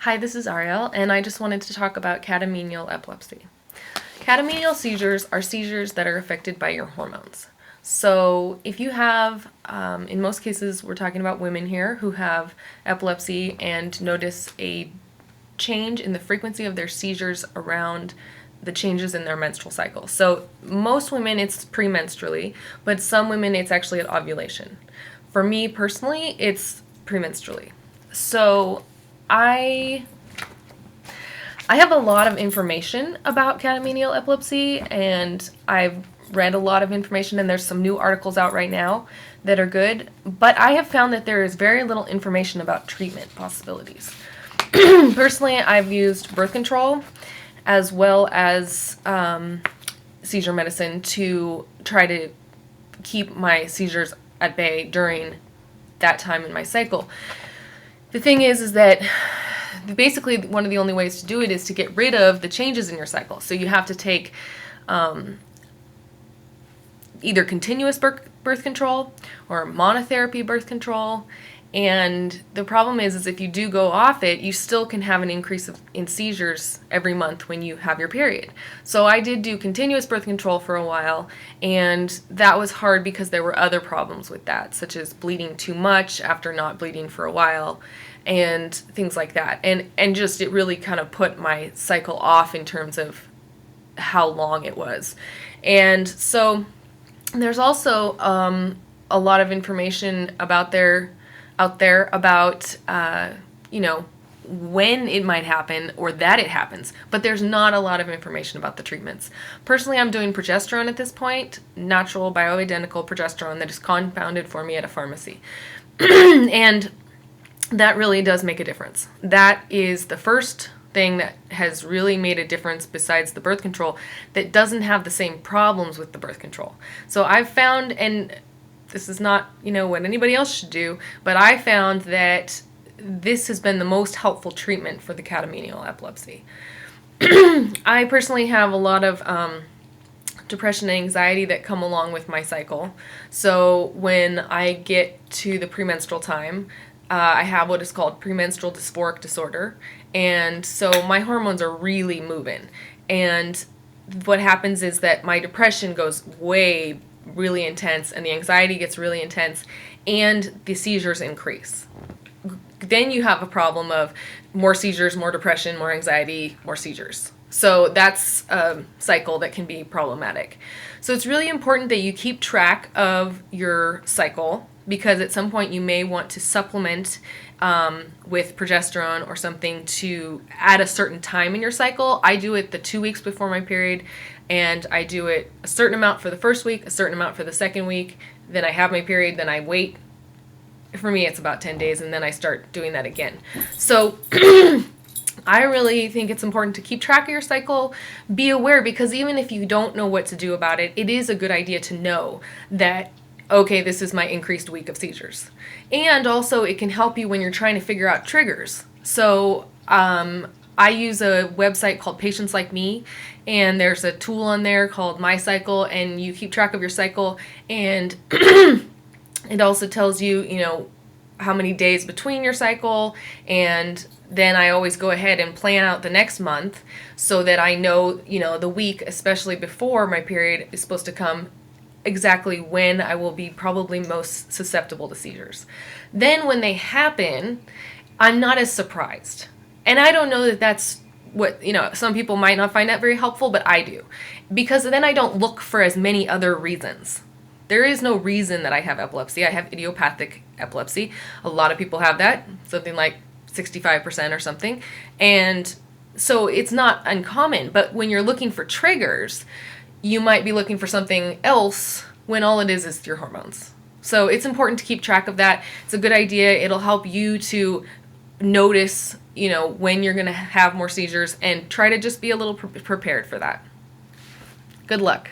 Hi, this is Ariel, and I just wanted to talk about catamenial epilepsy. Catamenial seizures are seizures that are affected by your hormones. So if you have, in most cases, we're talking about women here who have epilepsy and notice a change in the frequency of their seizures around the changes in their menstrual cycle. So most women it's premenstrually, but some women it's actually at ovulation. For me personally, it's premenstrually. So I have a lot of information about catamenial epilepsy, and I've read a lot of information, and there's some new articles out right now that are good, but I have found that there is very little information about treatment possibilities. Personally, I've used birth control as well as seizure medicine to try to keep my seizures at bay during that time in my cycle. The thing is that basically one of the only ways to do it is to get rid of the changes in your cycle. So you have to take either continuous birth control or monotherapy birth control. And the problem is if you do go off it, you still can have an increase in seizures every month when you have your period. So I did do continuous birth control for a while, and that was hard because there were other problems with that, such as bleeding too much after not bleeding for a while, and things like that. And just it really kind of put my cycle off in terms of how long it was. And so there's also a lot of information out there about when it might happen or that it happens, but there's not a lot of information about the treatments. Personally, I'm doing progesterone at this point, natural bioidentical progesterone that is compounded for me at a pharmacy. And that really does make a difference. That is the first thing that has really made a difference besides the birth control that doesn't have the same problems with the birth control. So I've found, and this is not, what anybody else should do, but I found that this has been the most helpful treatment for the catamenial epilepsy. I personally have a lot of depression and anxiety that come along with my cycle. So when I get to the premenstrual time, I have what is called premenstrual dysphoric disorder. And so my hormones are really moving. And what happens is that my depression goes really intense, and the anxiety gets really intense, and the seizures increase. Then you have a problem of more seizures, more depression, more anxiety, more seizures. So that's a cycle that can be problematic. So it's really important that you keep track of your cycle, because at some point you may want to supplement with progesterone or something to at a certain time in your cycle. I do it the 2 weeks before my period, and I do it a certain amount for the first week, a certain amount for the second week, then I have my period, then I wait. For me, it's about 10 days, and then I start doing that again. So I really think it's important to keep track of your cycle, be aware, because even if you don't know what to do about it, it is a good idea to know that, okay, this is my increased week of seizures. And also it can help you when you're trying to figure out triggers. So I use a website called Patients Like Me, and there's a tool on there called My Cycle, and you keep track of your cycle, and it also tells you, how many days between your cycle, and then I always go ahead and plan out the next month so that I know, the week, especially before my period is supposed to come, exactly when I will be probably most susceptible to seizures. Then when they happen, I'm not as surprised. And I don't know that that's what, some people might not find that very helpful, but I do. Because then I don't look for as many other reasons. There is no reason that I have epilepsy. I have idiopathic epilepsy. A lot of people have that, something like 65% or something. And so it's not uncommon. But when you're looking for triggers, you might be looking for something else when all it is your hormones. So it's important to keep track of that. It's a good idea. It'll help you to notice, when you're going to have more seizures, and try to just be a little prepared for that. Good luck.